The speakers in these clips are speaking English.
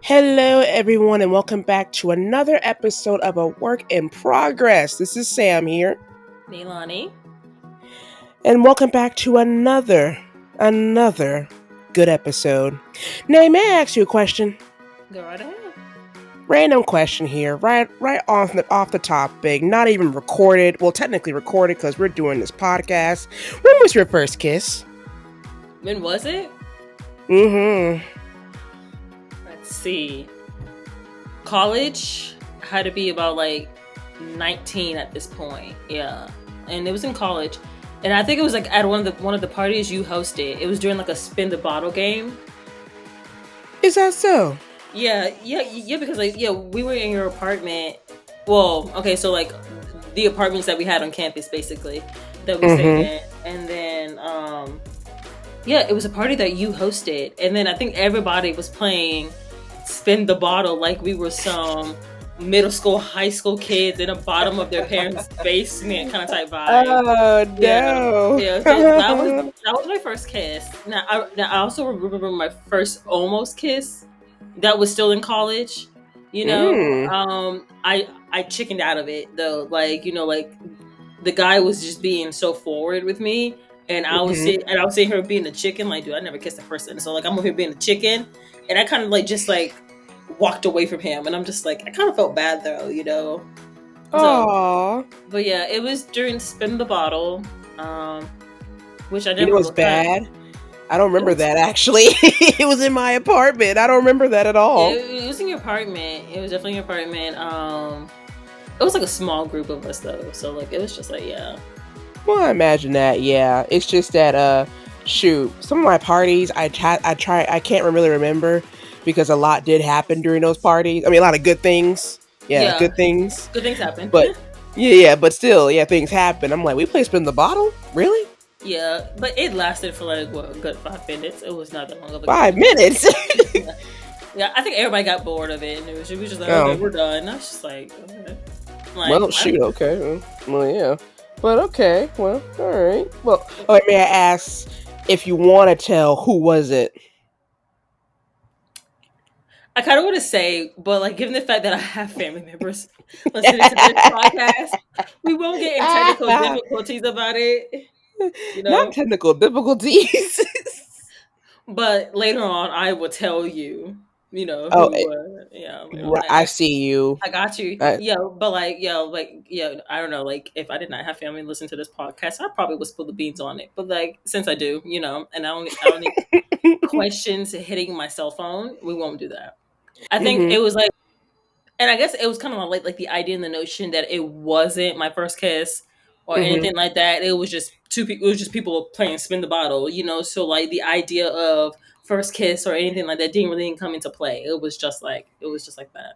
Hello, everyone, and welcome back to another episode of A Work in Progress. This is Sam here, Neilani. and welcome back to another good episode. Nay, may I ask you a question? Go right ahead. Random question here, right off the topic. Not even recorded. Well, technically recorded because we're doing this podcast. When was your first kiss? When was it? Mm-hmm. Let's see. College had to be about 19 at this point. Yeah. And it was in college. And I think it was at one of the parties you hosted. It was during a spin the bottle game. Is that so? Yeah, because we were in your apartment. Well, okay, so the apartments that we had on campus basically that we stayed in. And then it was a party that you hosted. And then I think everybody was playing spin the bottle like we were some middle school, high school kids in the bottom of their parents' basement kind of type vibe. Oh no! Yeah. So that was my first kiss. Now I also remember my first almost kiss. That was still in college. I chickened out of it though. The guy was just being so forward with me. And I was sitting here being a chicken, dude, I never kissed a person. So I'm over here being a chicken, and I kind of just walked away from him, and I'm just I kind of felt bad though. Aww. But yeah, it was during spin the bottle, which I never. You know what's bad? I don't remember that actually. It was in my apartment. I don't remember that at all. It was in your apartment. It was definitely your apartment. It was a small group of us though, so it was just yeah. Well, I imagine that. Yeah, it's just that some of my parties I can't really remember because a lot did happen during those parties. I mean, a lot of good things. Yeah. Good things. Good things happen. But but still, things happen. I'm like, we play spin the bottle? Really? Yeah, but it lasted for a good 5 minutes. It was not that long of a 5 minutes. Yeah, I think everybody got bored of it, and it was just okay, we're done. And I was just okay. Well, shoot, okay. Well, yeah. But okay, well, all right. Well, may I ask if you want to tell who was it? I kind of want to say, but given the fact that I have family members listening to this podcast, we won't get in technical difficulties about it. Not technical difficulties. But later on, I will tell you. I see you. I got you. But I don't know. If I did not have family listen to this podcast, I probably would spill the beans on it. But since I do, and I don't need questions hitting my cell phone, we won't do that. I think it was and I guess it was kind of like the idea and the notion that it wasn't my first kiss or anything like that. It was just two people. It was just people playing spin the bottle, So the idea of first kiss or anything like that didn't really come into play. It was just like that.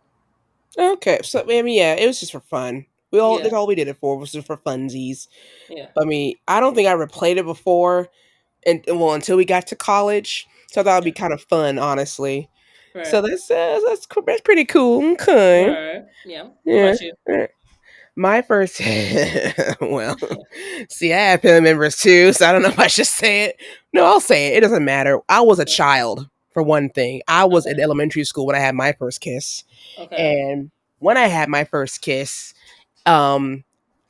Okay, so it was just for fun. That's all we did it for, was just for funsies. Yeah. I mean, I don't think I ever played it before, until we got to college. So I thought it'd be kind of fun, honestly. Right. So that's pretty cool. Okay. Right. Yeah. What about you? Right. My first, well, see, I have family members too, so I don't know if I should say it. No, I'll say it. It doesn't matter. I was a child, for one thing. I was in elementary school when I had my first kiss. Okay. And when I had my first kiss, I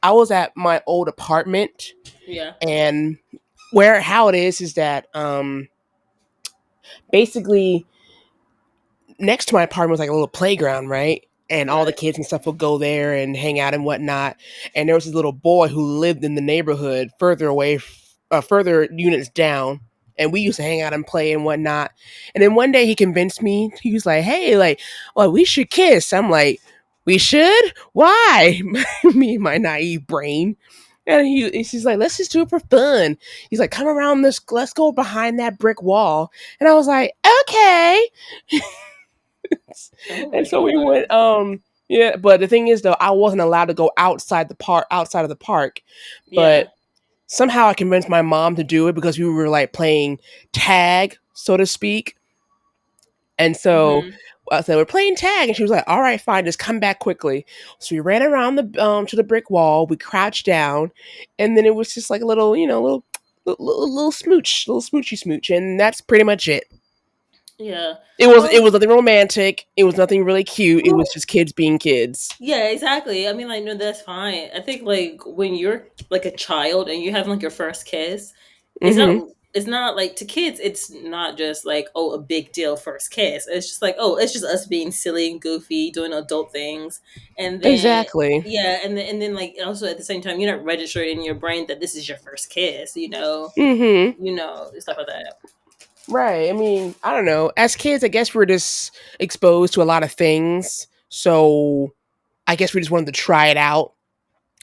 was at my old apartment. Yeah. And how it is that, basically, next to my apartment was a little playground, right? And all the kids and stuff would go there and hang out and whatnot. And there was this little boy who lived in the neighborhood further away, further units down. And we used to hang out and play and whatnot. And then one day he convinced me. He was like, "Hey, we should kiss." I'm like, "We should? Why?" Me and my naive brain. And he's like, "Let's just do it for fun." He's like, "Come around this. Let's go behind that brick wall." And I was like, "Okay." And so we went, but the thing is though, I wasn't allowed to go outside of the park, but somehow I convinced my mom to do it because we were playing tag, so to speak. And so I said, "We're playing tag," and she was like, "All right, fine, just come back quickly." So we ran around to the brick wall, we crouched down, and then it was just a little, little smooch, little smoochy smooch, and that's pretty much it. Yeah. It was nothing romantic. It was nothing really cute. It was Well, just kids being kids. yeah, exactly. I mean, like, no, that's fine. I think like when you're like a child and you have like your first kiss, it's not Mhm. it's not like to kids, it's not just like, oh, a big deal first kiss. It's just like, oh, it's just us being silly and goofy, doing adult things. And then Exactly. yeah, and then like also at the same time, you're not registered in your brain that this is your first kiss, Mhm. stuff like that. Right. I mean, I don't know. As kids, I guess we're just exposed to a lot of things. So I guess we just wanted to try it out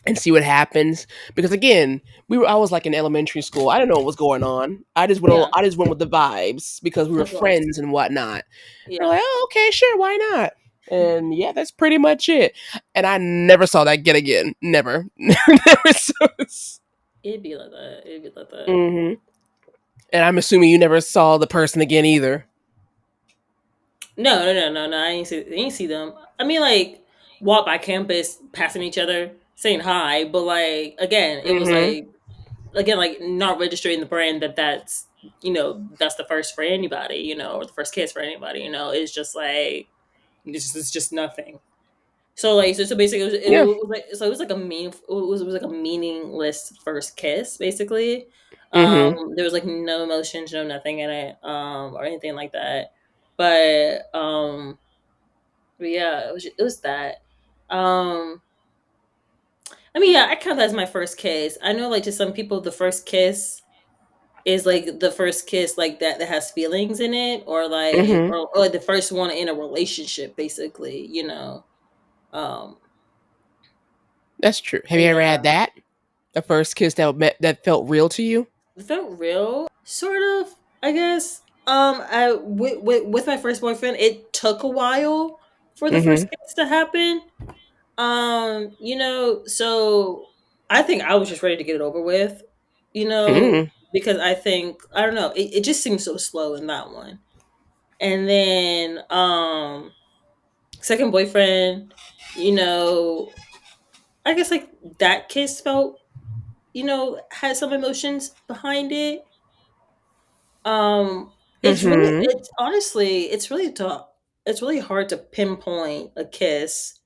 and see what happens. Because again, I was like in elementary school. I didn't know what was going on. Yeah, I just went with the vibes because we were of course. friends and whatnot. We're Yeah, like, oh, okay, sure, why not? And yeah, that's pretty much it. And I never saw that get again. Never. Never saw this. it'd be like that. It'd be like that. Hmm. And I'm assuming you never saw the person again either. No, no, no, no, no. I ain't see them. I mean, like walk by campus, passing each other, saying hi, but like again, it was Hmm. like like not registering the brand that that's the first for anybody, or the first kiss for anybody. It's just like it's just nothing. So like so basically Yeah. it was like it was like a meaningless first kiss basically. Hmm. There was like no emotions, no nothing in it, or anything like that. But yeah, it was that. Um, I mean, yeah, I count that as my first kiss. I know, like to some people, the first kiss is like the first kiss like that has feelings in it, or like Hmm. or like the first one in a relationship, basically. Um, That's true. Have you ever yeah, had that? The first kiss that felt real to you? it felt real, sort of. I guess. I with my first boyfriend, it took a while for the Hmm. first kiss to happen. So I think I was just ready to get it over with, Hmm. because I think I don't know, it just seems so slow in that one. And then second boyfriend, you know, I guess like that kiss felt, had some emotions behind it. Hmm. It's honestly it's really hard to pinpoint a kiss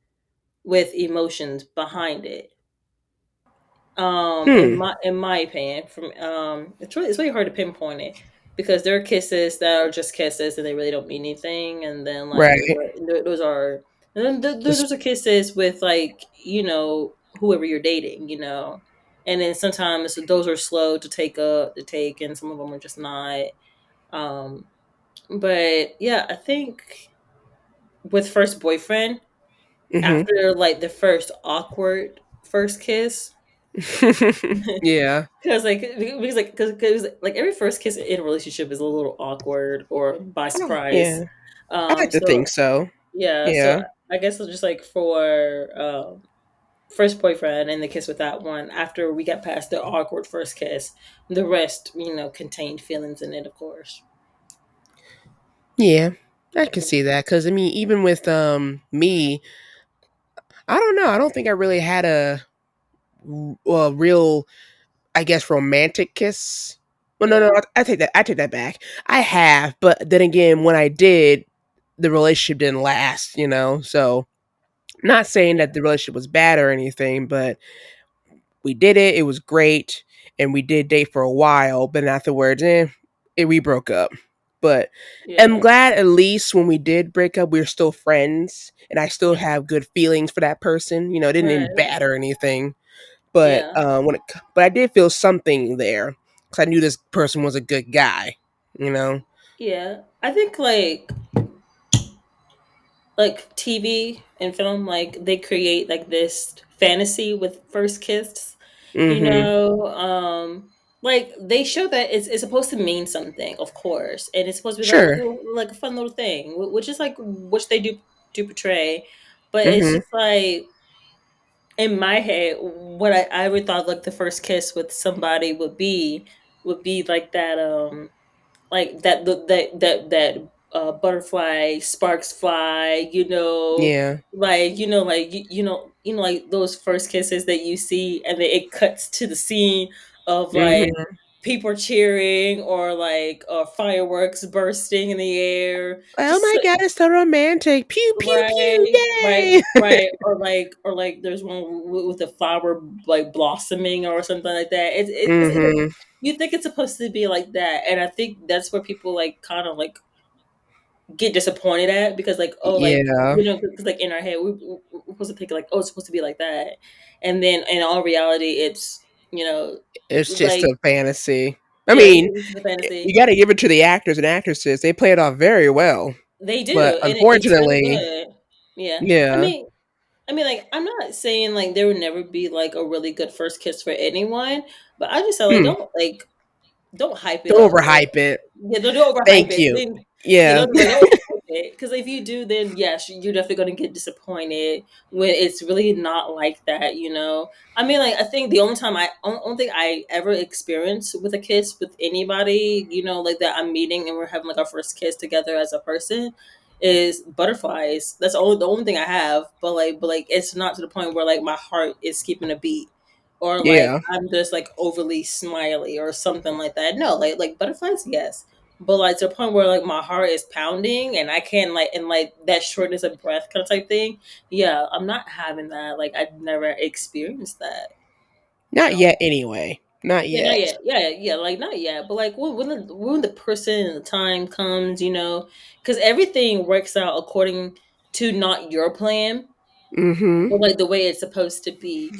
with emotions behind it. In Hmm. my opinion, from it's really hard to pinpoint it, because there are kisses that are just kisses and they really don't mean anything, and then like Right. those are, and then Just. those are kisses with like whoever you're dating, and then sometimes those are slow to take, and some of them are just not. um but yeah, I think with first boyfriend, Hmm. after like the first awkward first kiss. Yeah. Because like every first kiss in a relationship is a little awkward or by Oh, yeah. surprise. I like to So think so. yeah, so Yeah. I guess it's just like for first boyfriend and the kiss with that one. After we got past the awkward first kiss, the rest contained feelings in it, of course. Yeah. I can see that because I mean, even with me, I don't know. I don't think I really had a real, I guess, romantic kiss. Well, no, Yeah, no, I take that. I take that back. I have, but then again, when I did, the relationship didn't last. So not saying yeah, that the relationship was bad or anything, but we did it. It was great, and we did date for a while. But afterwards, we broke up. But I'm yeah, glad at least when we did break up, we are still friends, and I still yeah. have good feelings for that person. It didn't end Right. bad or anything. But Yeah, but I did feel something there because I knew this person was a good guy. You know. yeah. I think like TV and film, like they create like this fantasy with first kiss, you Mm-hmm. know. Like they show that it's supposed to mean something, of course, and it's supposed to be like Sure. like a fun little thing, which is like which they do portray. But it's Mm-hmm. just like in my head, what I would thought like the first kiss with somebody would be like that, like that butterfly sparks fly, Yeah. like like those first kisses that you see, and then it cuts to the scene of like Mm-hmm. people cheering or like fireworks bursting in the air, Oh just my like, god, it's so romantic. Pew pew pew. right, right, Yay. right, or like there's one with the flower like blossoming or something like that. It's like, Mhm. you think it's supposed to be like that, and I think that's where people like kind of like get disappointed at, because like, oh, like, Yeah. because like in our head we're supposed to think like, oh, it's supposed to be like that, and then in all reality it's, It's just like, a fantasy. I yeah, mean, it's the you fantasy. got to give it to the actors and actresses. They play it off very well. They But do, and it's really unfortunately, good. Yeah, I yeah. mean, like, I'm not saying like there would never be like a really good first kiss for anyone, but I just say like, Hmm. don't hype it Don't up. Like, overhype it. yeah, don't overhype Thank it. you. Then, yeah, Yeah. don't overhype it. Because if you do, then yes, you're definitely going to get disappointed when it's really not like that. I mean, like, I think the only thing I ever experienced with a kiss with anybody, like that I'm meeting and we're having like our first kiss together as a person, is butterflies. That's the only thing I have. But like, it's not to the point where like my heart is skipping a beat, or like Yeah. I'm just like overly smiley or something like that. No, like butterflies, yes. But like to the point where like my heart is pounding and I can't like, and like that shortness of breath kind of type thing. Yeah, I'm not having that. Like I've never experienced that. Not No. yet anyway. Not Yeah, not yet. yet. Yeah, like not yet. But like when the person and the time comes, because everything works out according to not your plan, Mhm. but like the way it's supposed to be.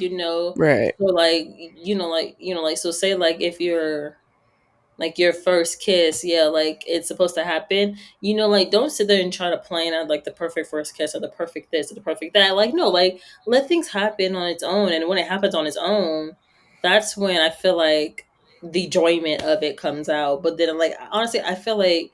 Right. So like, like, so say like if you're like your first kiss, yeah, like it's supposed to happen, like don't sit there and try to plan out like the perfect first kiss or the perfect this or the perfect that. Like, no, like let things happen on its own, and when it happens on its own, that's when I feel like the enjoyment of it comes out. But then, like, honestly, I feel like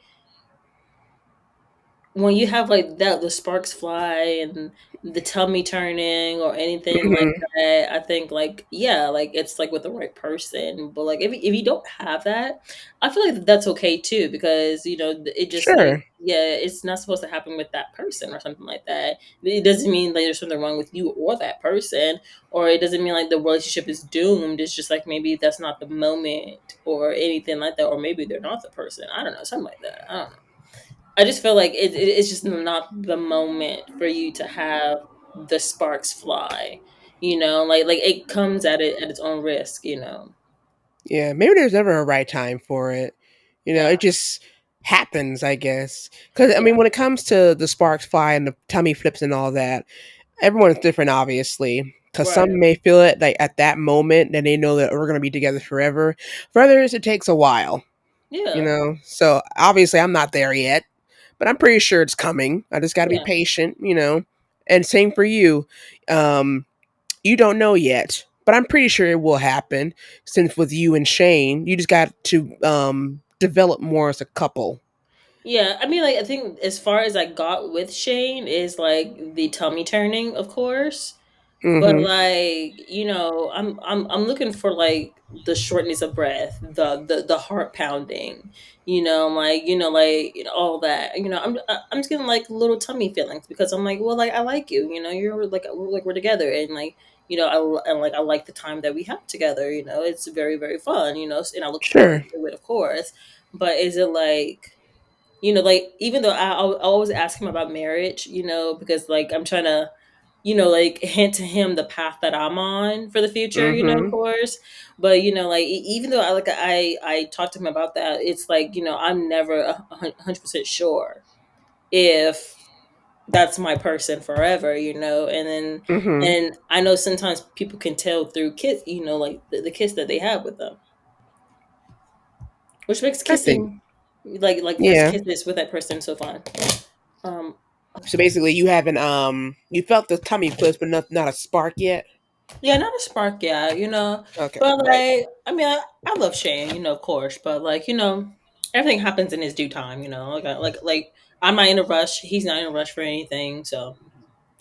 when you have like that, the sparks fly and the tummy turning or anything like Mhm. that, I think like, yeah, like it's like with the right person. But like if you don't have that, I feel like that's okay too, because it just like, Sure. yeah, it's not supposed to happen with that person or something like that. It doesn't mean like there's something wrong with you or that person, or it doesn't mean like the relationship is doomed. It's just like maybe that's not the moment or anything like that, or maybe they're not the person. I don't know, something like that. I don't know. I just feel like it's just not the moment for you to have the sparks fly. Like it comes at its own risk. Yeah, maybe there's never a right time for it. Yeah, It just happens, I guess. Because, I yeah, mean, when it comes to the sparks fly and the tummy flips and all that, everyone's different, obviously. Because right, some may feel it like at that moment, then they know that we're going to be together forever. For others, it takes a while, yeah, So, obviously, I'm not there yet, but I'm pretty sure it's coming. I just got to be yeah, patient. And same for you. Um, you don't know yet, but I'm pretty sure it will happen. Since with you and Shane, you just got to develop more as a couple. yeah. I mean, like, I think as far as I got with Shane is like the tummy turning, of course. But Mm-hmm. like, I'm looking for like the shortness of breath, the heart pounding, like, all that. I'm just getting like little tummy feelings, because I'm like, well, like I like you, you're like we're together, and like, I like the time that we have together. It's very very fun, and I look forward Sure. to it, of course. But is it like, like, even though I always ask him about marriage, because like I'm trying to, like hint to him the path that I'm on for the future, of Mm-hmm. course. But like even though I talked to him about that, it's like, I'm never 100% sure if that's my person forever, and then, Mm-hmm. and I know sometimes people can tell through kiss, like the kiss that they have with them, which makes I think. kissing, like first Yeah. kisses with that person, so fun. Um, So basically, you haven't you felt the tummy flips, but not a spark yet. Yeah, not a spark, yeah, Okay. but Right. like, I mean, I love Shane, of course, but like, everything happens in his due time, like I'm not in a rush, he's not in a rush for anything, so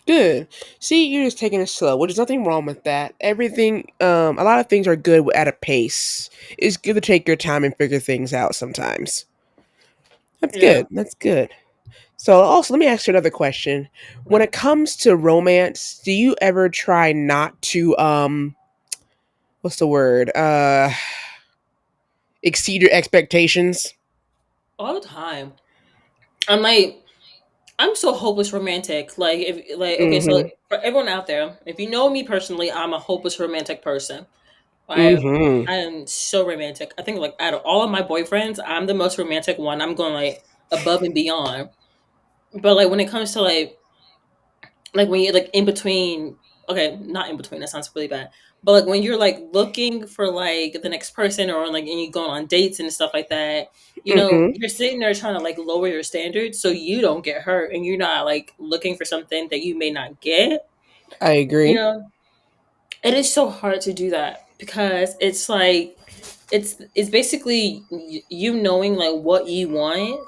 Good. See, you're just taking it slow, which is nothing wrong with that. Everything, a lot of things are good at a pace. It's good to take your time and figure things out sometimes. That's yeah, good. That's good. So, also, let me ask you another question. When okay. it comes to romance, do you ever try not to, what's the word? exceed your expectations? All the time. I'm like, I'm so hopeless romantic. Like, if like, okay, so Mhm. for everyone out there, if you know me personally, I'm a hopeless romantic person. I Mhm. I am so romantic. I think like out of all of my boyfriends, I'm the most romantic one. I'm going like above and beyond. But like when it comes to like when you're like in between, okay, not in between, that sounds really bad, but like when you're like looking for like the next person, or like and you going on dates and stuff like that, Mhm. you're sitting there trying to like lower your standards so you don't get hurt, and you're not like looking for something that you may not get. I you agree. know it is so hard to do that, because it's like it's basically you knowing like what you want,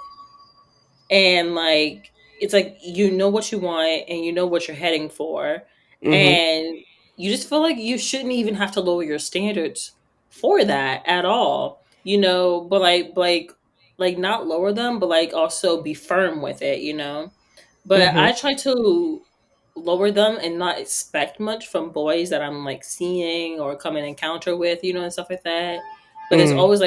and like it's like you know what you want and you know what you're heading for, Mhm. and you just feel like you shouldn't even have to lower your standards for that at all, but like not lower them, but like also be firm with it, but Mhm. I try to lower them and not expect much from boys that I'm like seeing or come in encounter with, and stuff like that. But Mm. there's always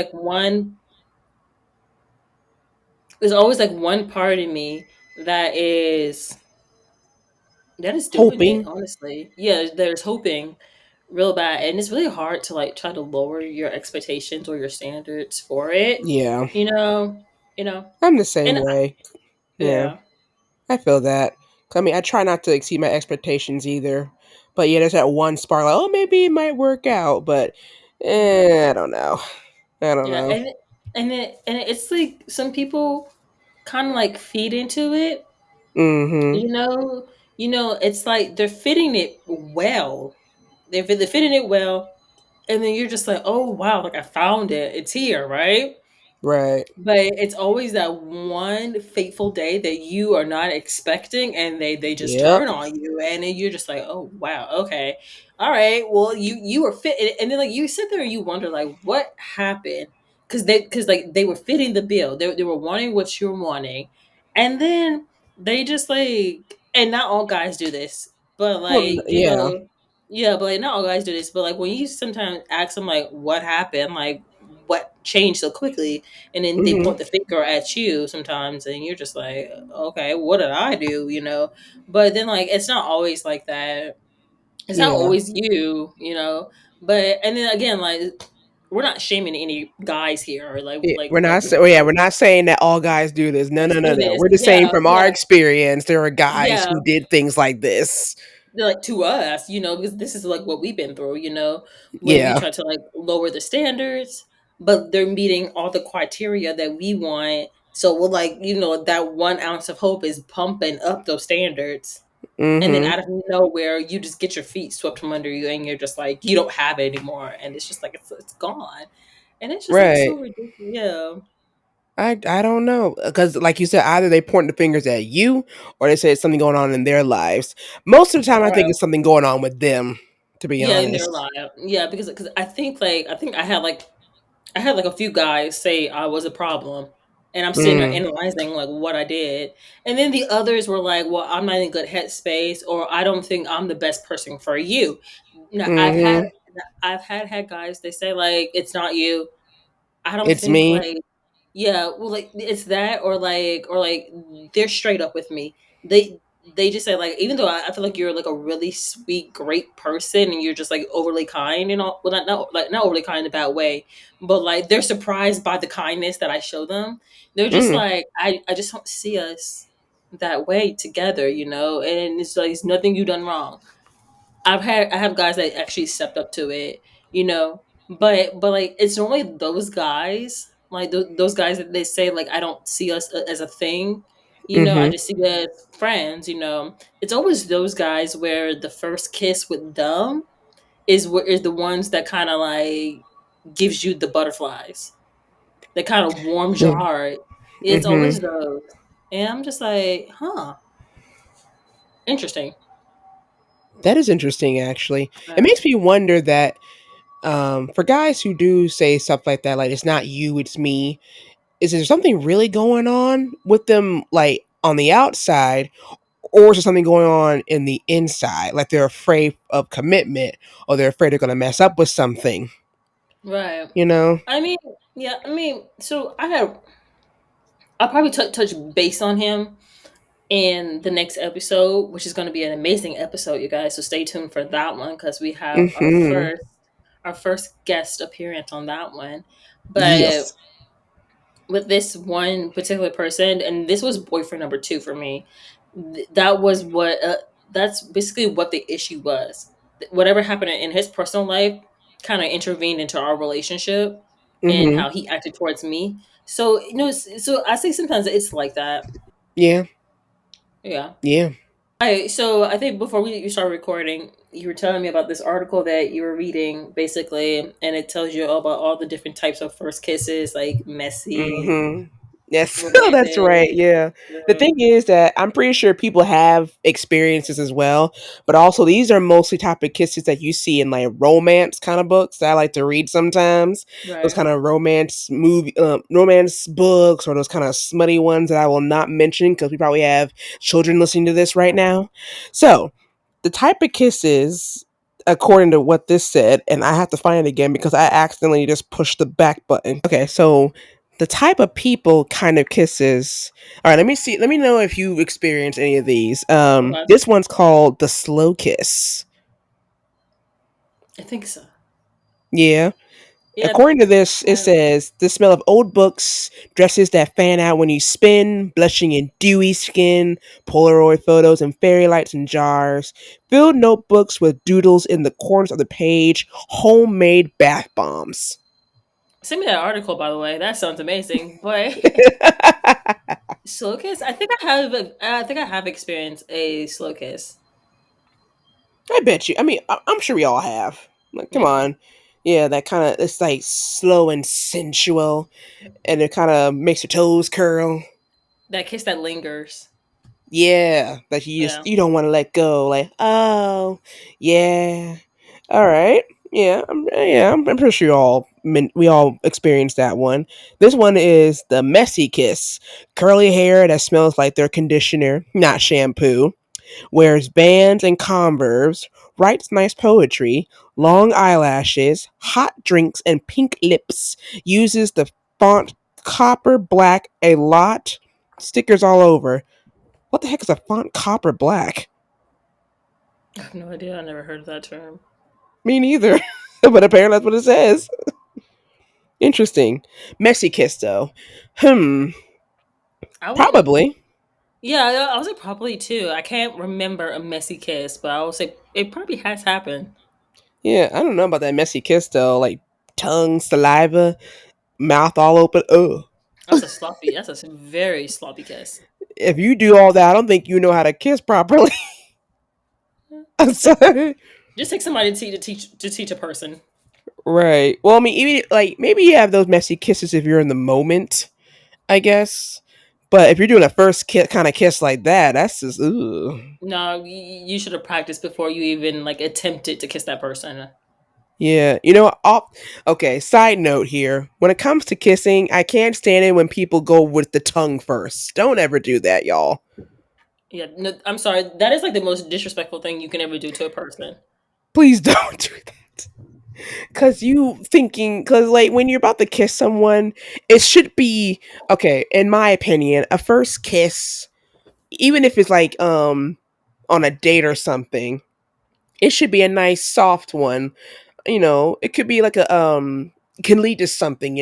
like one part of me that is doing it, Hoping. honestly. Yeah, there's hoping real bad. And it's really hard to like try to lower your expectations or your standards for it, Yeah. you know, you know. I'm the same And way. Yeah. yeah. I feel that. I mean, I try not to exceed my expectations either. But yeah, there's that one spark, like, oh, maybe it might work out, but I don't know. I don't Yeah, know. and it's like some people kind of like feed into it, Mm-hmm. you know. It's like they're fitting it well. They're fitting it well, and then you're just like, oh wow, like I found it. It's here, right? Right. But it's always that one fateful day that you are not expecting, and they just Yep. turn on you, and then you're just like, oh wow, okay, all right, well you were fit, and then like you sit there and you wonder like what happened, because like they were fitting the bill, they were wanting what you're wanting, and then they just like, and not all guys do this, but Well, like yeah. yeah, but like not all guys do this, but like when you sometimes ask them like what happened, like what changed so quickly, and then they Mm-hmm. point the finger at you sometimes, and you're just like, okay, what did I do, but then like it's not always like that, it's not Yeah. always you, but and then again, like we're not shaming any guys here, or We're not. Yeah, we're not saying that all guys do this. No, no, no, do no. this, We're just saying yeah, from our yeah, experience, there are guys yeah, who did things like this. like to us, because this is like what we've been through, when we Yeah. try to like lower the standards, but they're meeting all the criteria that we want. So we're like, that 1 ounce of hope is pumping up those standards. And then Mm-hmm. out of nowhere, you just get your feet swept from under you, and you're just like, you don't have it anymore. And it's just like, it's gone. And it's just like Right. so ridiculous. Yeah. I don't know because, like you said, either they point the fingers at you or they say it's something going on in their lives. Most of the time, I think Right. it's something going on with them. To be Yeah, in their honest. life. Yeah, because I think I had like a few guys say I was a problem, and I'm sitting there Mm. analyzing like what I did, and then the others were like, "Well, I'm not in good headspace, or I don't think I'm the best person for you." Now, Mm-hmm. I've had guys, they say like it's not you. I don't It's think me. like, yeah, well, like it's that, or like they're straight up with me. They just say like, even though I feel like you're like a really sweet, great person, and you're just like overly kind and all. Well, not overly kind in a bad way, but like they're surprised by the kindness that I show them. They're just Mm. like, I just don't see us that way together, and it's like it's nothing you done wrong. I have guys that actually stepped up to it, but like it's normally those guys, like those guys that they say like I don't see us as a thing, I Mm-hmm. just see us as friends. It's always those guys where the first kiss with them is the ones that kind of like gives you the butterflies, that kind of warms your heart. It's Mm-hmm. always those, and I'm just like, huh, interesting. That is interesting. Actually, it Yeah. makes me wonder that for guys who do say stuff like that, like it's not you, it's me. Is there something really going on with them, like on the outside, or is there something going on in the inside? Like they're afraid of commitment, or they're afraid they're going to mess up with something. Right. You know? I mean, Yeah, I mean, so I'll probably touch base on him in the next episode, which is going to be an amazing episode, you guys. So stay tuned for that one because we have Mm-hmm. our first guest appearance on that one. But Yes. with this one particular person, and this was boyfriend number two for me. That was what that's basically what the issue was. Whatever happened in his personal life kind of intervened into our relationship and Mm-hmm. how he acted towards me. So so I say sometimes it's like that. Yeah. Yeah. Yeah. So I think before you started recording, you were telling me about this article that you were reading, basically, and it tells you all about all the different types of first kisses, like messy, Mm-hmm. Yes, that's right. romantic. Yeah. The Yeah. thing is that I'm pretty sure people have experiences as well, but also these are mostly type of kisses that you see in like romance kind of books that I like to read sometimes. Those Right. kind of romance books, or those kind of smutty ones that I will not mention because we probably have children listening to this right now. So, the type of kisses, according to what this said, and I have to find it again because I accidentally just pushed the back button. Okay, so the type of people kind of kisses. All right, let me see. Let me know if you experience any of these. Okay. This one's called the slow kiss. I think so. Yeah. Yeah. According to this, it Um, says the smell of old books, dresses that fan out when you spin, blushing in dewy skin, Polaroid photos and fairy lights in jars, filled notebooks with doodles in the corners of the page, homemade bath bombs. Send me that article, by the way. That sounds amazing. But slow kiss, I think I have experienced a slow kiss. I bet you. I mean, I'm sure we all have. Like, come Yeah. on. Yeah, that kind of, it's like slow and sensual, and it kind of makes your toes curl. That kiss that lingers. Yeah, that Yeah. you don't want to let go. Like, oh, yeah, all right, I'm pretty sure we all experienced that one. This one is the messy kiss, curly hair that smells like their conditioner, not shampoo. Wears bands and Converse, writes nice poetry, long eyelashes, hot drinks, and pink lips. Uses the font copper black a lot. Stickers all over. What the heck is a font copper black? I have no idea. I never heard of that term. Me neither. But apparently that's what it says. Interesting. Messy kiss though. Hmm. I would, Probably. yeah, I would say probably too. I can't remember a messy kiss, but I would say it probably has happened. Yeah, I don't know about that messy kiss though. Like tongue, saliva, mouth all open. Ugh. That's a very sloppy kiss. If you do all that, I don't think you know how to kiss properly. I'm Just take sorry. just take somebody to teach a person. Right. Well, I mean, even like maybe you have those messy kisses if you're in the moment, I guess. But if you're doing a first kind of kiss like that, that's just ooh. No, you should have practiced before you even like attempted to kiss that person. Yeah. Okay. Side note here: when it comes to kissing, I can't stand it when people go with the tongue first. Don't ever do that, y'all. Yeah, no, I'm sorry. That is like the most disrespectful thing you can ever do to a person. Please don't do that. Cause like when you're about to kiss someone, it should be okay. In my opinion, a first kiss, even if it's like on a date or something, it should be a nice soft one. It could be like a can lead to something.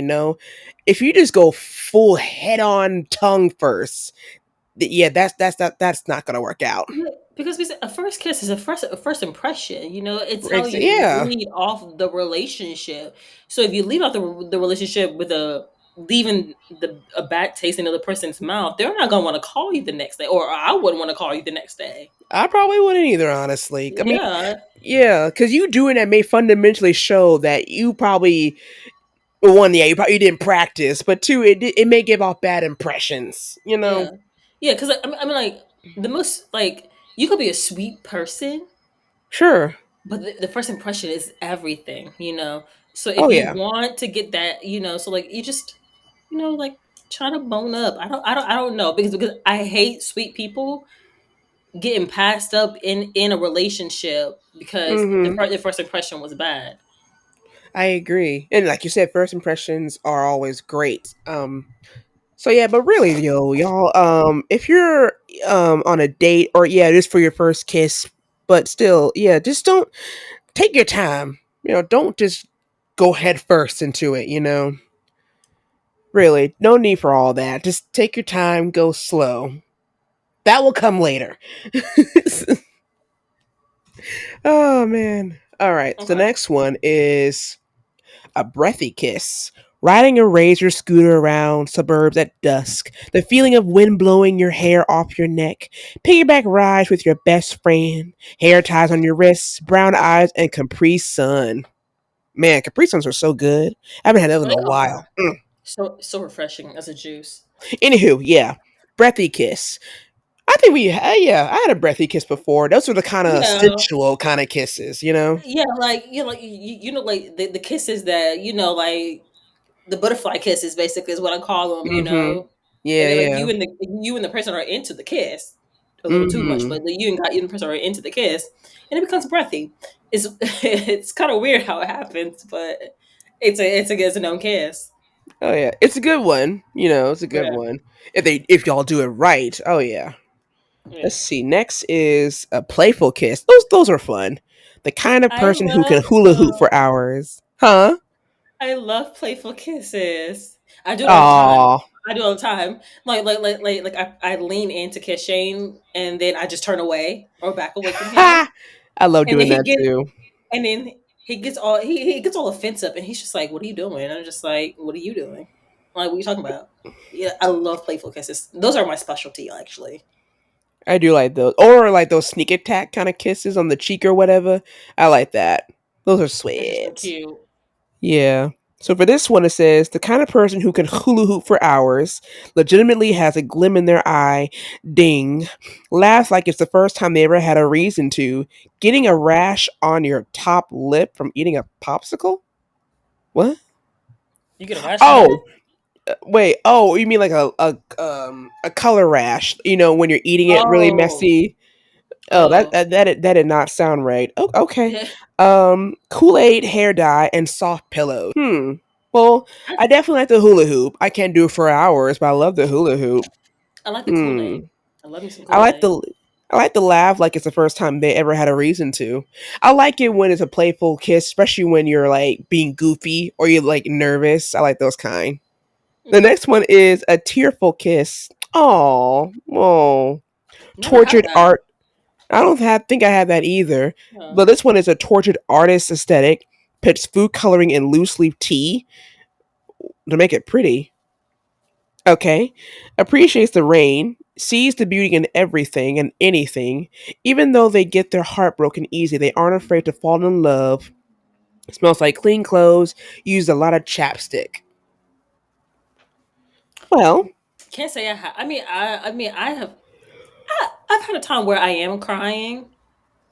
If you just go full head on tongue first, yeah, that's not gonna work out. Yeah, because a first kiss is a first impression. It's how you Yeah, lead off the relationship. So if you lead off the relationship with leaving a bad taste in the other person's mouth, they're not gonna want to call you the next day, or I wouldn't want to call you the next day. I probably wouldn't either, honestly. I mean, Yeah, yeah, because you doing that may fundamentally show that you probably one, yeah, you didn't practice, but two, it may give off bad impressions. yeah, yeah. Because I mean, like the most like you could be a sweet person, Sure. but the first impression is everything. So if Oh you yeah. want to get that, so like you just like try to bone up. I don't know because I hate sweet people getting passed up in a relationship because Mm-hmm. the first impression was bad. I agree. And like you said, first impressions are always great. So yeah, but really, y'all, if you're on a date or yeah, just for your first kiss, but still, yeah, just don't take your time. Don't just go head first into it. Really, no need for all that. Just take your time, go slow. That will come later. Oh man. All right. So the Okay. next one is a breathy kiss. Riding a razor scooter around suburbs at dusk, the feeling of wind blowing your hair off your neck, piggyback rides with your best friend, hair ties on your wrists, brown eyes, and Capri Sun. Man, Capri Suns are so good. I haven't had those in They a while. are so refreshing as a juice. Anywho, yeah, breathy kiss. I think yeah, I had a breathy kiss before. Those were the kind of Yeah. sensual kind of kisses. Yeah, like like the kisses that like the butterfly kisses basically is what I call them, Mm-hmm. and Yeah, then like yeah. you and the person are into the kiss a little too much, Mm-hmm. but you and the person are into the kiss, and it becomes breathy. It's it's kind of weird how it happens, but it's a known kiss. Oh yeah, it's a good one. It's a good Yeah, one. If y'all do it right. Oh yeah. yeah. Let's see. Next is a playful kiss. Those are fun. The kind of I person who can love hula hoop for them. hours. Huh? I love playful kisses. I do it all the time. Aw. I do it all the time. Like I lean in to kiss Shane, and then I just turn away or back away from him, Ha! I love and then doing that too. he gets all he gets all offensive, and he's just like, "What are you doing?" And I'm just like, "What are you doing? Like, what are you talking about?" Yeah, I love playful kisses. Those are my specialty, actually. I do like those. Or like those sneak attack kind of kisses on the cheek or whatever. I like that. Those are They're just so sweet. cute. Yeah. So for this one, it says the kind of person who can hula hoop for hours, legitimately has a glim in their eye, ding, laughs like it's the first time they ever had a reason to, getting a rash on your top lip from eating a popsicle. What? You get a rash from Oh, it? wait. Oh, you mean like a color rash? When you're eating it really Oh, messy. Oh, that oh. that that did not sound right. Oh, okay. Kool-Aid, hair dye, and soft pillows. Well, I definitely like the hula hoop. I can't do it for hours, but I love the hula hoop. I like the Kool Hmm. Aid. I love me some I Kool like Aid. the I like the laugh like it's the first time they ever had a reason to. I like it when it's a playful kiss, especially when you're like being goofy or you're like nervous. I like those kind. The Okay. next one is a tearful kiss. Oh, Never had tortured that. art. I don't think I have that either. Yeah. But this one is a tortured artist aesthetic. Puts food coloring in loose leaf tea to make it pretty. Okay. Appreciates the rain. Sees the beauty in everything and anything. Even though they get their heart broken easy, they aren't afraid to fall in love. Smells like clean clothes. Used a lot of chapstick. Well, Can't say I have. I mean, I have. I've had a time where I am crying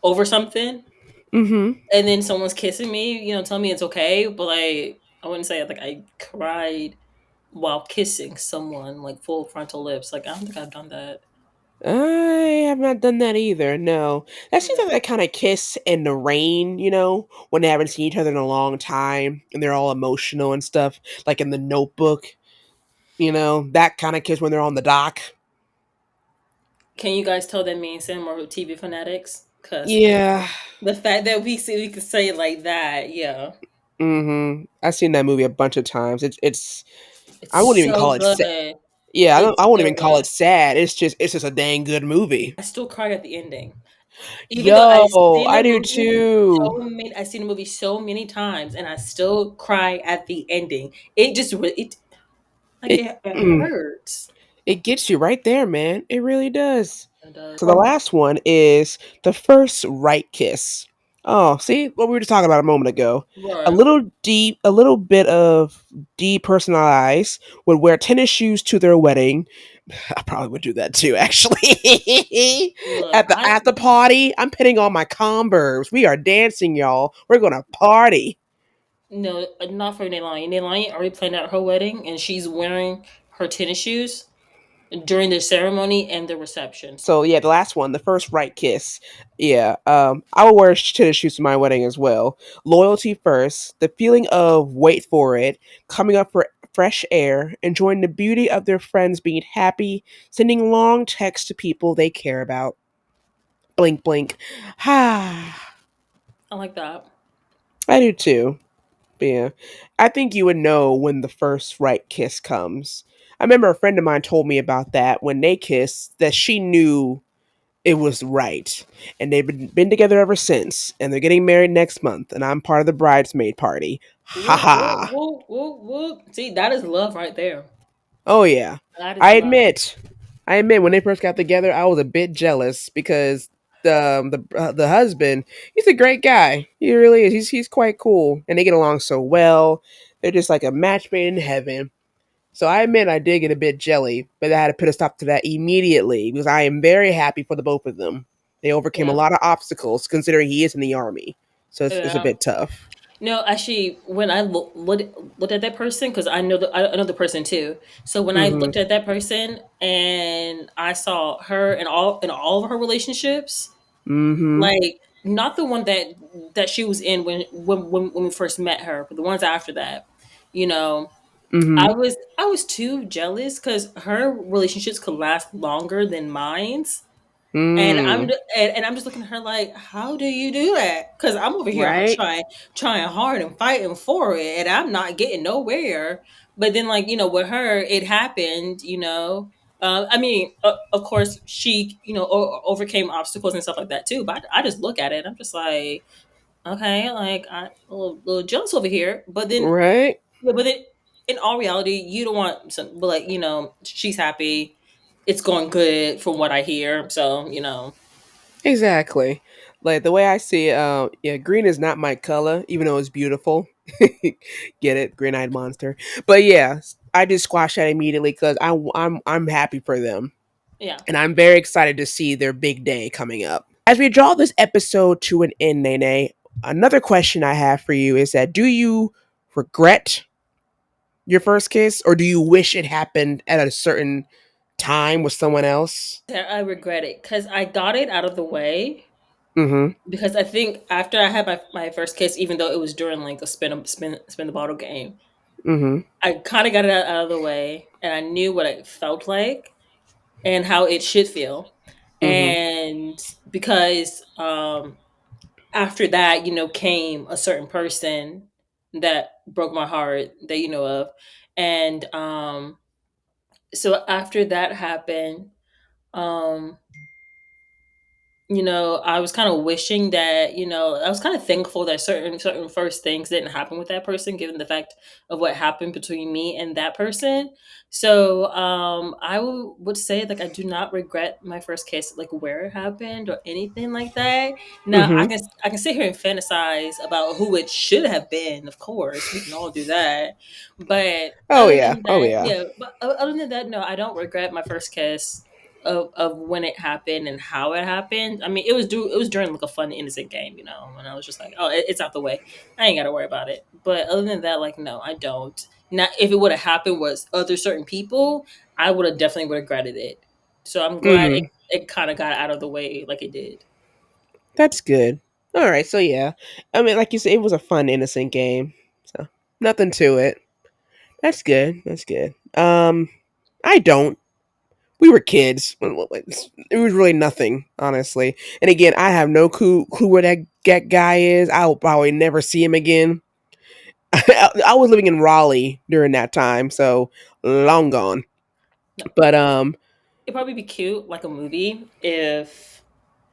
over something, mm-hmm. and then someone's kissing me. Telling me it's okay, but like, I wouldn't say like I cried while kissing someone, like full frontal lips. Like, I don't think I've done that. I have not done that either. No, that seems Yeah. like that kind of kiss in the rain. When they haven't seen each other in a long time and they're all emotional and stuff, like in the Notebook. That kind of kiss when they're on the dock. Can you guys tell that me and Sam are TV fanatics? Because Yeah. the fact that we could say it like that, yeah, Mm-hmm. I've seen that movie a bunch of times. It's. it's I wouldn't even so call it. good. Yeah, I don't. It's I wouldn't so even call good. it sad. It's just a dang good movie. I still cried at the ending. Even though Yo, I do too. I've seen the movie so many times, and I still cry at the ending. It just it like It. it Mm, hurts. it gets you right there, man. It really does. It does. So the last one is the first right kiss. Oh, see what we were just talking about a moment ago. Right. A little bit of depersonalized. Would wear tennis shoes to their wedding. I probably would do that too, actually. Look, at the party, I'm putting on my Converse. We are dancing, y'all. We're gonna party. no, not for Nailani. Nailani already planned out her wedding, and she's wearing her tennis shoes. during the ceremony and the reception. So yeah, the last one, the first right kiss. Yeah, I will wear tennis shoes to my wedding as well. Loyalty first, the feeling of wait for it, coming up for fresh air, enjoying the beauty of their friends being happy, sending long texts to people they care about. Blink, blink. Ah, I like that. I do too. Yeah, I think you would know when the first right kiss comes. I remember a friend of mine told me about that when they kissed, that she knew it was right. And they've been together ever since. And they're getting married next month. And I'm part of the bridesmaid party. Ha Whoop, whoop, ha. whoop, whoop, whoop. See, that is love right there. Oh, yeah. That is I love. admit, I admit, when they first got together, I was a bit jealous because the husband, he's a great guy. He really is. He's quite cool, and they get along so well. They're just like a match made in heaven. So I admit I did get a bit jelly, but I had to put a stop to that immediately because I am very happy for the both of them. They overcame a Yeah. lot of obstacles considering he is in the army. So it's a Yeah. bit tough. No, actually, when I looked at that person, because I know the person too. So when I Mhm. looked at that person and I saw her and all of her relationships, Mhm. like not the one that she was in when we first met her, but the ones after that, you know, Mhm. I was too jealous because her relationships could last longer than mine's. Mm. And I'm just looking at her like, how do you do that? Because I'm over here Right? trying hard and fighting for it, and I'm not getting nowhere. But then, like with her, it happened. I mean, of course, she overcame obstacles and stuff like that too. But I just look at it, I'm just like, okay, like I a little jealous over here. But then, Right? yeah, but then in all reality, you don't want some. But like she's happy. It's going good from what I hear. So Exactly. Like the way I see it, yeah, green is not my color, even though it's beautiful. Get it, green-eyed monster. But yeah, I just squash that immediately because I'm happy for them, yeah. and I'm very excited to see their big day coming up. As we draw this episode to an end, Nene, another question I have for you is that do you regret your first kiss, or do you wish it happened at a certain time with someone else? That I regret it because I got it out of the way. Mm-hmm. Because I think after I had my first kiss, even though it was during like a spin the bottle game, Mm-hmm. I kind of got it out of the way, and I knew what it felt like and how it should feel. Mm-hmm. And because after that, came a certain person that broke my heart that you know of, and so after that happened, um I was kind of wishing that, I was kind of thankful that certain first things didn't happen with that person, given the fact of what happened between me and that person. So I would say like I do not regret my first kiss, like where it happened or anything like that. Now Mm-hmm. I can sit here and fantasize about who it should have been. Of course, we can all do that. But Oh other yeah. than Oh that, yeah. yeah. But other than that, no, I don't regret my first kiss of when it happened and how it happened. I mean, it was during like a fun innocent game, and I was just like, oh, it's out the way. I ain't got to worry about it. But other than that, like, no, I don't. Now, if it would have happened was other certain people, I would have definitely regretted it. So I'm glad Mm-hmm. it kind of got out of the way like it did. That's good. All right. So yeah, I mean, like you said, it was a fun, innocent game. So nothing to it. That's good. That's good. I don't. We were kids. It was really nothing, honestly. And again, I have no clue where that guy is. I will probably never see him again. I was living in Raleigh during that time, so long gone. No, But it'd probably be cute, like a movie, if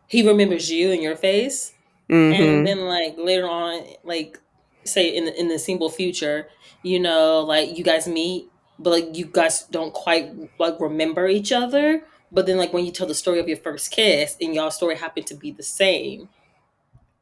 he remembers you and your face. And mm-hmm. then like later on, like say in the simple future, like you guys meet, but like you guys don't quite like remember each other. But then like when you tell the story of your first kiss and y'all story happened to be the same.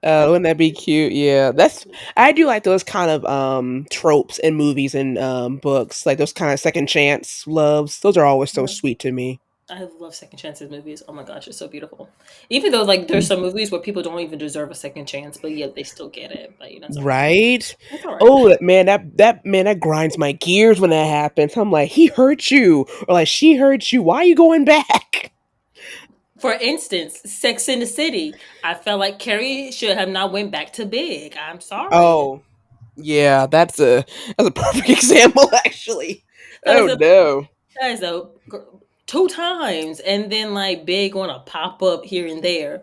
Like Wouldn't that be cute? Yeah, that's I do like those kind of tropes in movies and books, like those kind of second chance loves. Those are always so yeah. sweet to me. I love second chances movies. Oh my gosh, it's so beautiful. Even though like there's some movies where people don't even deserve a second chance, but yet they still get it. But you know, it's all right. Right? It's all right. Oh man, that grinds my gears when that happens. I'm like, he hurt you, or like she hurt you. Why are you going back? For instance, Sex in the City. I felt like Carrie should have not went back to Big. I'm sorry. Oh yeah, that's a perfect example actually. That is Oh a no. that is a two times, and then like Big gonna pop up here and there.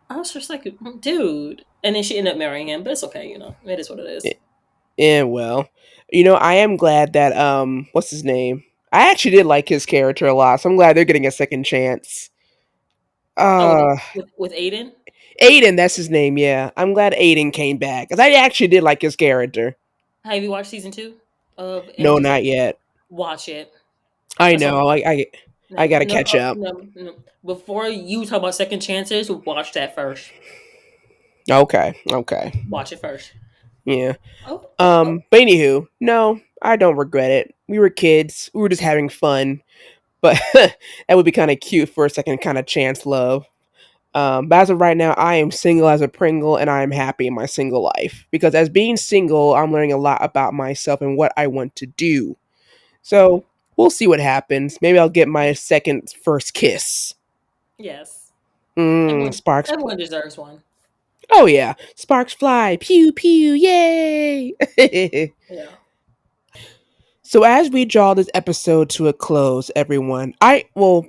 I was just like, dude. And then she ended up marrying him, but it's okay, you know. It is what it is. Yeah, well, I am glad that what's his name? I actually did like his character a lot, so I'm glad they're getting a second chance. Oh, Uh with Aiden. Aiden, that's his name, yeah. I'm glad Aiden came back. Cause I actually did like his character. Have you watched season 2 of No, Undeserved? not yet. Watch it. I That's all. know. I No, gotta no, catch up. no, no. Before you talk about second chances, watch that first. Okay, okay. Watch it first. Yeah. Oh, oh, oh. But anywho, no, I don't regret it. We were kids. We were just having fun. But that would be kind of cute for a second kind of chance love. But as of right now, I am single as a Pringle and I am happy in my single life. Because as being single, I'm learning a lot about myself and what I want to do. So we'll see what happens. Maybe I'll get my second first kiss. Yes. Everyone, Sparks. everyone deserves one. Oh yeah, sparks fly. Pew pew. Yay! Yeah. So as we draw this episode to a close, everyone,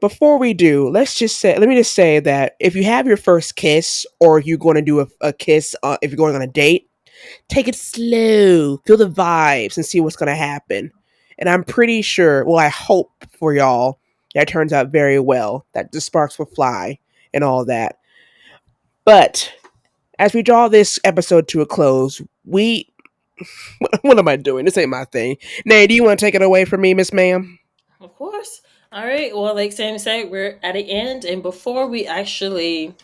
before we do, let me just say that if you have your first kiss or you're going to do a kiss, if you're going on a date, take it slow, feel the vibes, and see what's going to happen. And I'm pretty sure, well, I hope for y'all that turns out very well, that the sparks will fly and all that. But as we draw this episode to a close, what am I doing? This ain't my thing. Nay, do you want to take it away from me, Miss Ma'am? Of course. All right. Well, like Sam said, we're at the end, and before we actually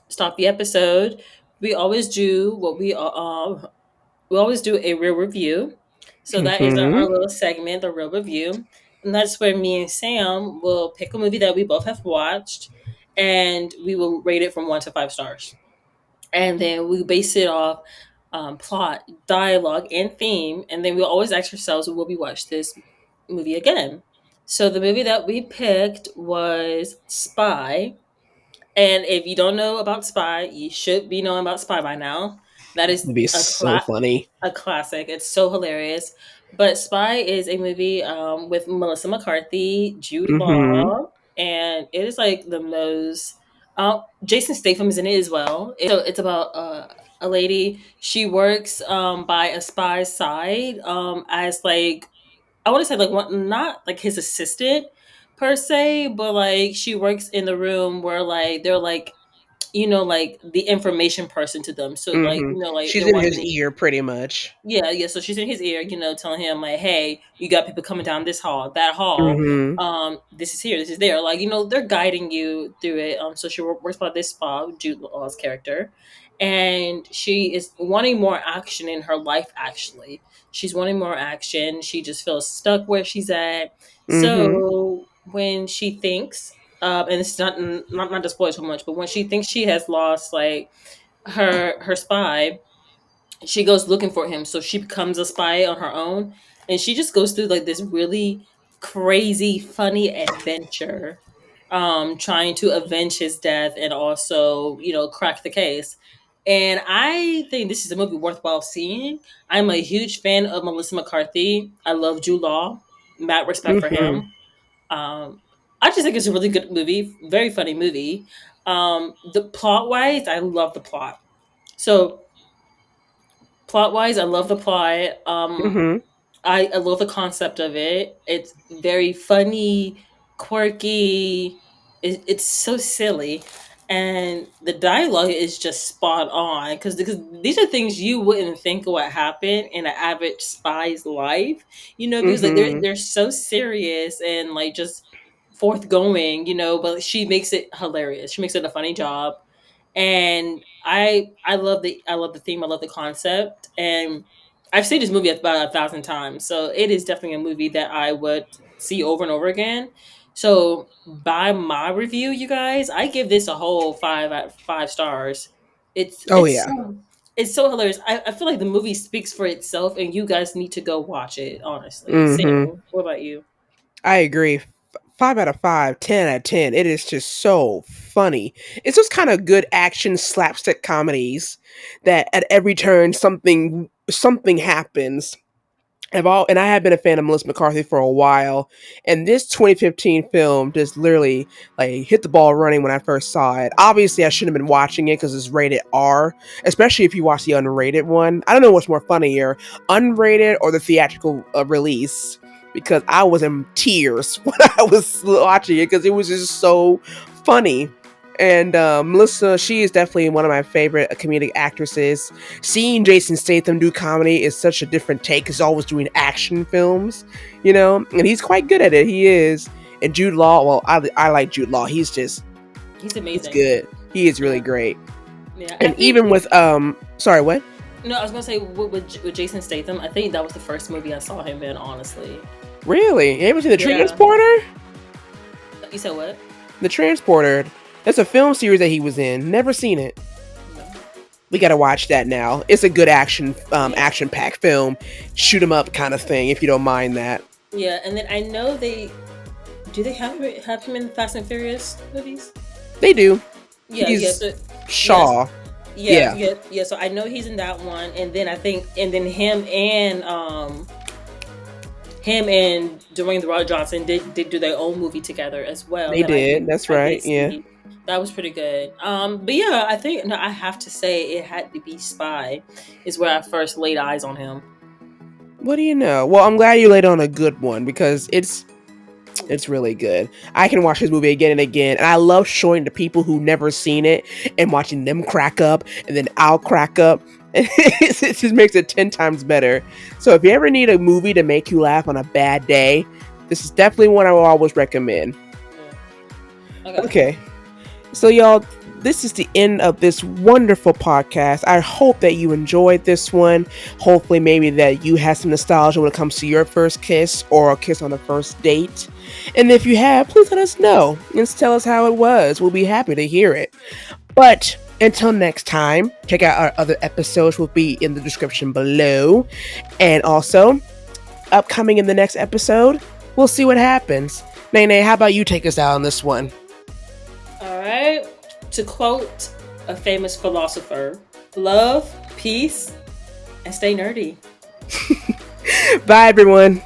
stop the episode, we always do what we always do a real review. So that is our Mm-hmm. little segment, the real review, and that's where me and Sam will pick a movie that we both have watched, and we will rate it from 1 to 5 stars, and then we base it off plot, dialogue, and theme, and then we always ask ourselves, will we watch this movie again? So the movie that we picked was Spy, and if you don't know about Spy, you should be knowing about Spy by now. That is It'd be a so funny. a classic. It's so hilarious. But Spy is a movie with Melissa McCarthy, Jude Mm-hmm. Law, and it is like the most. Jason Statham is in it as well. So it's about a lady. She works by a spy's side as like I want to say like one, not like his assistant per se, but like she works in the room where like they're like like the information person to them. So like Mm-hmm. like She's they're in his watching. ear, pretty much. Yeah, yeah. So she's in his ear, telling him like, "Hey, you got people coming down this hall, that hall. Mm-hmm. This is here, this is there." Like, they're guiding you through it. So she works by this spa, Jude Law's character, and she is wanting more action in her life. Actually, she's wanting more action. She just feels stuck where she's at. Mm-hmm. So when she thinks, and it's not to spoil too much, but when she thinks she has lost like her spy, she goes looking for him. So she becomes a spy on her own, and she just goes through like this really crazy funny adventure, trying to avenge his death and also crack the case. And I think this is a movie worthwhile seeing. I'm a huge fan of Melissa McCarthy. I love Jude Law. Mad respect for Mm-hmm. him. I just think it's a really good movie, very funny movie. The plot wise, I love the plot. So plot wise, I love the plot. Mm-hmm. I love the concept of it. It's very funny, quirky. It's so silly, and the dialogue is just spot on because these are things you wouldn't think would happen in an average spy's life. Because like they're Mm-hmm. they're so serious and like just forthgoing. But she makes it hilarious. She makes it a funny job, and I love the theme. I love the concept, and I've seen this movie about 1,000 times, so it is definitely a movie that I would see over and over again. So by my review, you guys, I give this a whole 5 out of 5 stars. It's Oh it's yeah. so it's so hilarious. I feel like the movie speaks for itself, and you guys need to go watch it. Honestly, Mm-hmm. Samuel, what about you? I agree. 5 out of 5, 10 out of 10. It is just so funny. It's just kind of good action slapstick comedies that at every turn something happens. And I have been a fan of Melissa McCarthy for a while, and this 2015 film just literally like hit the ball running when I first saw it. Obviously, I shouldn't have been watching it because it's rated R, especially if you watch the unrated one. I don't know what's more funnier, unrated or the theatrical release, because I was in tears when I was watching it because it was just so funny. And Melissa, she is definitely one of my favorite comedic actresses. Seeing Jason Statham do comedy is such a different take. He's always doing action films, and he's quite good at it. He is. And Jude Law, well, I like Jude Law. He's He's amazing. good. He is really Yeah, great. yeah. I And think even with sorry, what? no, I was gonna say with Jason Statham. I think that was the first movie I saw him in. Honestly, Really? You ever seen The yeah. Transporter? You said what? The Transporter. That's a film series that he was in. Never seen it. No. We gotta watch that now. It's a good Yeah, action packed film, shoot 'em up kind of thing. If you don't mind that, yeah. And then I know they have him in the Fast and Furious movies. they do. Yeah, yeah. He's So yes, Shaw. yeah, Yeah, yeah, yeah. So I know he's in that one, and then I think, and then him and Dwayne the Rock Johnson did do their own movie together as well. they That did. That's I right. did Yeah. see. That was pretty good. But yeah, I think no, I have to say it had to be Spy, is where I first laid eyes on him. What do you know? Well, I'm glad you laid on a good one because it's really good. I can watch this movie again and again, and I love showing to people who never seen it and watching them crack up, and then I'll crack up. It just makes it 10 times better. So if you ever need a movie to make you laugh on a bad day, this is definitely one I will always recommend. Yeah. Okay. Okay, so y'all, this is the end of this wonderful podcast. I hope that you enjoyed this one. Hopefully, maybe that you had some nostalgia when it comes to your first kiss or a kiss on a first date. And if you have, please let us know and tell us how it was. We'll be happy to hear it. But until next time, check out our other episodes, will be in the description below. And also, upcoming in the next episode, we'll see what happens. Nene, how about you take us out on this one? All right. To quote a famous philosopher, love, peace, and stay nerdy. Bye, everyone.